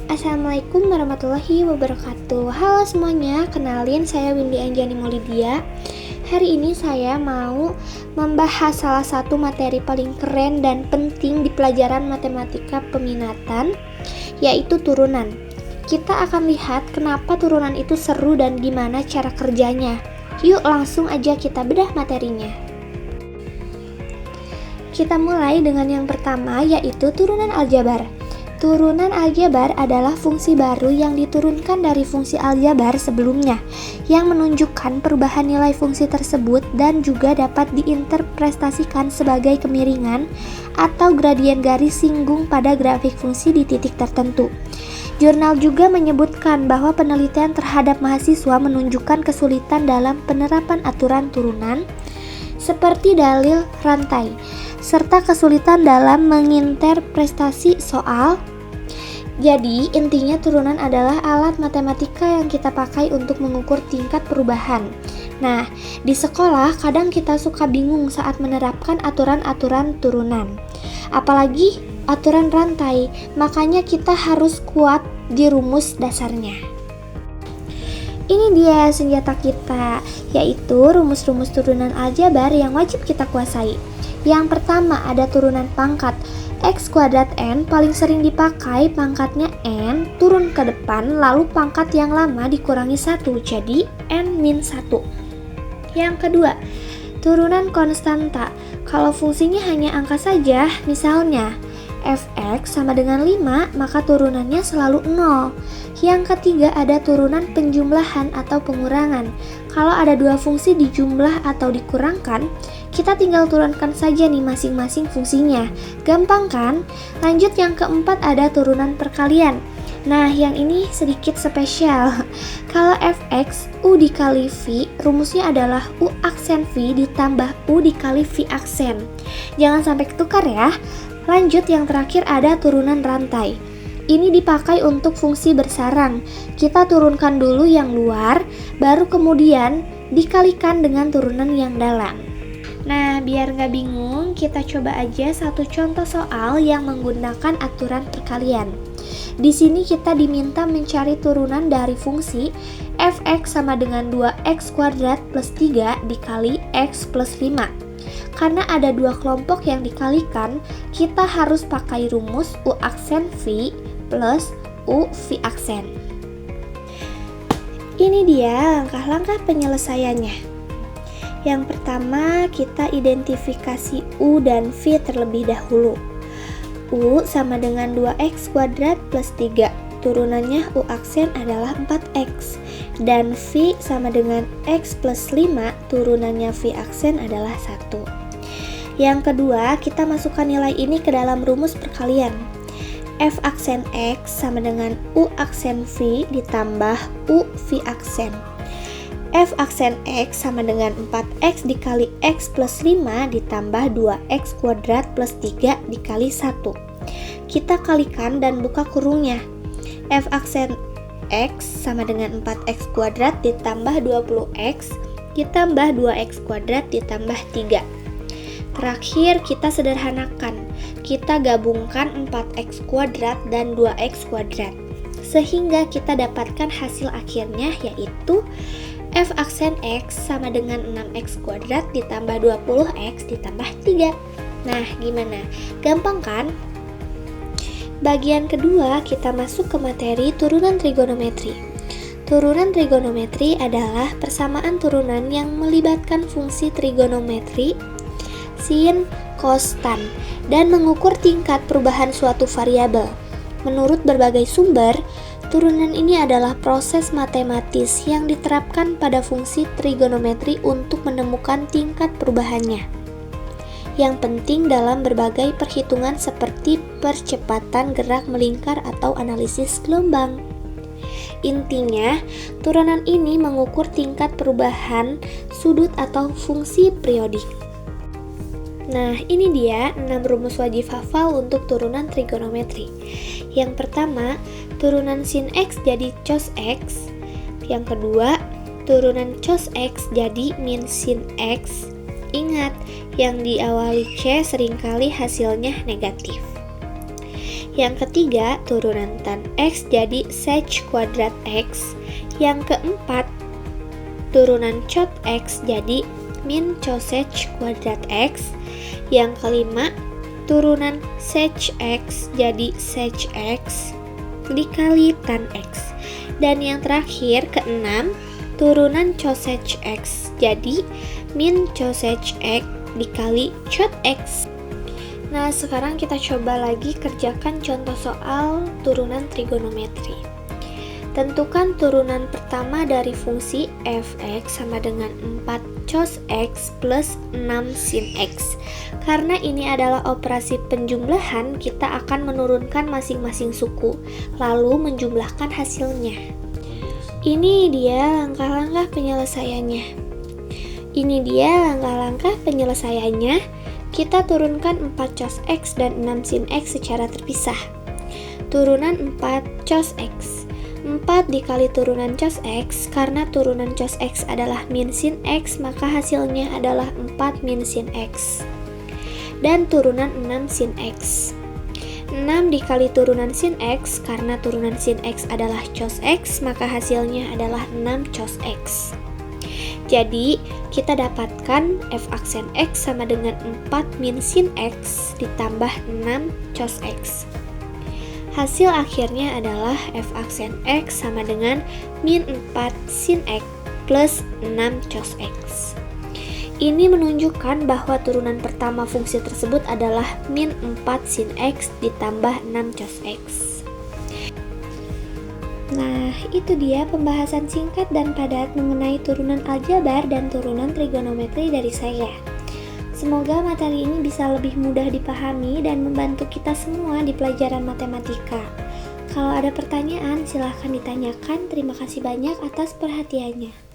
Assalamualaikum warahmatullahi wabarakatuh. Halo semuanya, kenalin saya Windy Anjani Maulidia. Hari ini saya mau membahas salah satu materi paling keren dan penting di pelajaran matematika peminatan, yaitu turunan. Kita akan lihat kenapa turunan itu seru dan gimana cara kerjanya. Yuk langsung aja kita bedah materinya. Kita mulai dengan yang pertama, yaitu turunan aljabar. Turunan aljabar adalah fungsi baru yang diturunkan dari fungsi aljabar sebelumnya, yang menunjukkan perubahan nilai fungsi tersebut dan juga dapat diinterpretasikan sebagai kemiringan atau gradien garis singgung pada grafik fungsi di titik tertentu. Jurnal juga menyebutkan bahwa penelitian terhadap mahasiswa menunjukkan kesulitan dalam penerapan aturan turunan, seperti dalil rantai, serta kesulitan dalam menginterpretasi soal. Jadi, intinya turunan adalah alat matematika yang kita pakai untuk mengukur tingkat perubahan. Nah, di sekolah kadang kita suka bingung saat menerapkan aturan-aturan turunan. Apalagi aturan rantai, makanya kita harus kuat di rumus dasarnya. Ini dia senjata kita, yaitu rumus-rumus turunan aljabar yang wajib kita kuasai. Yang pertama ada turunan pangkat. X kuadrat N paling sering dipakai pangkatnya N turun ke depan, lalu pangkat yang lama dikurangi 1, jadi N-1. Yang kedua, turunan konstanta. Kalau fungsinya hanya angka saja, misalnya fx sama dengan 5, maka turunannya selalu 0. Yang ketiga ada turunan penjumlahan atau pengurangan. Kalau ada dua fungsi dijumlah atau dikurangkan, kita tinggal turunkan saja nih masing-masing fungsinya. Gampang kan? Lanjut yang keempat ada turunan perkalian. Nah, yang ini sedikit spesial. Kalau fx u dikali v, rumusnya adalah u aksen v ditambah u dikali v aksen. Jangan sampai ketukar ya. Lanjut yang terakhir ada turunan rantai. Ini dipakai untuk fungsi bersarang. Kita turunkan dulu yang luar, baru kemudian dikalikan dengan turunan yang dalam. Nah, biar nggak bingung, kita coba aja satu contoh soal yang menggunakan aturan perkalian. Di sini kita diminta mencari turunan dari fungsi fx sama dengan 2x kuadrat plus 3 dikali x plus 5. Karena ada dua kelompok yang dikalikan, kita harus pakai rumus u aksen v plus u v aksen. Ini dia langkah-langkah penyelesaiannya. Yang pertama, kita identifikasi u dan v terlebih dahulu. U sama dengan 2x kuadrat plus 3. Turunannya u aksen adalah 4x. Dan v sama dengan x plus 5. Turunannya v aksen adalah 1. Yang kedua, kita masukkan nilai ini ke dalam rumus perkalian. F aksen x sama dengan u aksen v ditambah u v aksen. F aksen x sama dengan 4x dikali x plus 5 ditambah 2x kuadrat plus 3 dikali 1. Kita kalikan dan buka kurungnya. F aksen x sama dengan 4x kuadrat ditambah 20x ditambah 2x kuadrat ditambah 3. Terakhir kita sederhanakan. Kita gabungkan 4x kuadrat dan 2x kuadrat. Sehingga kita dapatkan hasil akhirnya yaitu f aksen x sama dengan 6x kuadrat ditambah 20x ditambah 3. Nah, gimana? Gampang kan? Bagian kedua, kita masuk ke materi turunan trigonometri. Turunan trigonometri adalah persamaan turunan yang melibatkan fungsi trigonometri, sin, cos, tan, dan mengukur tingkat perubahan suatu variabel. Menurut berbagai sumber, turunan ini adalah proses matematis yang diterapkan pada fungsi trigonometri untuk menemukan tingkat perubahannya. Yang penting dalam berbagai perhitungan seperti percepatan gerak melingkar atau analisis gelombang. Intinya, turunan ini mengukur tingkat perubahan sudut atau fungsi periodik. Nah, ini dia 6 rumus wajib hafal untuk turunan trigonometri. Yang pertama, turunan sin x jadi cos x. Yang kedua, turunan cos x jadi min sin x. Ingat, yang diawali C seringkali hasilnya negatif. Yang ketiga, turunan tan X jadi sec kuadrat X. Yang keempat, turunan cot X jadi min cosec kuadrat X. Yang kelima, turunan sec X jadi sec X dikali tan X. Dan yang terakhir, keenam, turunan cosec X jadi min cosec X dikali cot X. Nah, sekarang kita coba lagi kerjakan contoh soal turunan trigonometri. Tentukan turunan pertama dari fungsi f(x) sama dengan 4 cos x plus 6 sin x. Karena ini adalah operasi penjumlahan, kita akan menurunkan masing-masing suku, lalu menjumlahkan hasilnya. Ini dia langkah-langkah penyelesaiannya. Kita turunkan 4 cos x dan 6 sin x secara terpisah. Turunan 4 cos x. 4 dikali turunan cos x, karena turunan cos x adalah min sin x, maka hasilnya adalah 4 min sin x. Dan turunan 6 sin x. 6 dikali turunan sin x, karena turunan sin x adalah cos x, maka hasilnya adalah 6 cos x. Jadi, kita dapatkan f aksen x sama dengan 4 min sin x ditambah 6 cos x. Hasil akhirnya adalah f aksen x sama dengan min 4 sin x plus 6 cos x. Ini menunjukkan bahwa turunan pertama fungsi tersebut adalah min 4 sin x ditambah 6 cos x. Nah, itu dia pembahasan singkat dan padat mengenai turunan aljabar dan turunan trigonometri dari saya. Semoga materi ini bisa lebih mudah dipahami dan membantu kita semua di pelajaran matematika. Kalau ada pertanyaan, silahkan ditanyakan. Terima kasih banyak atas perhatiannya.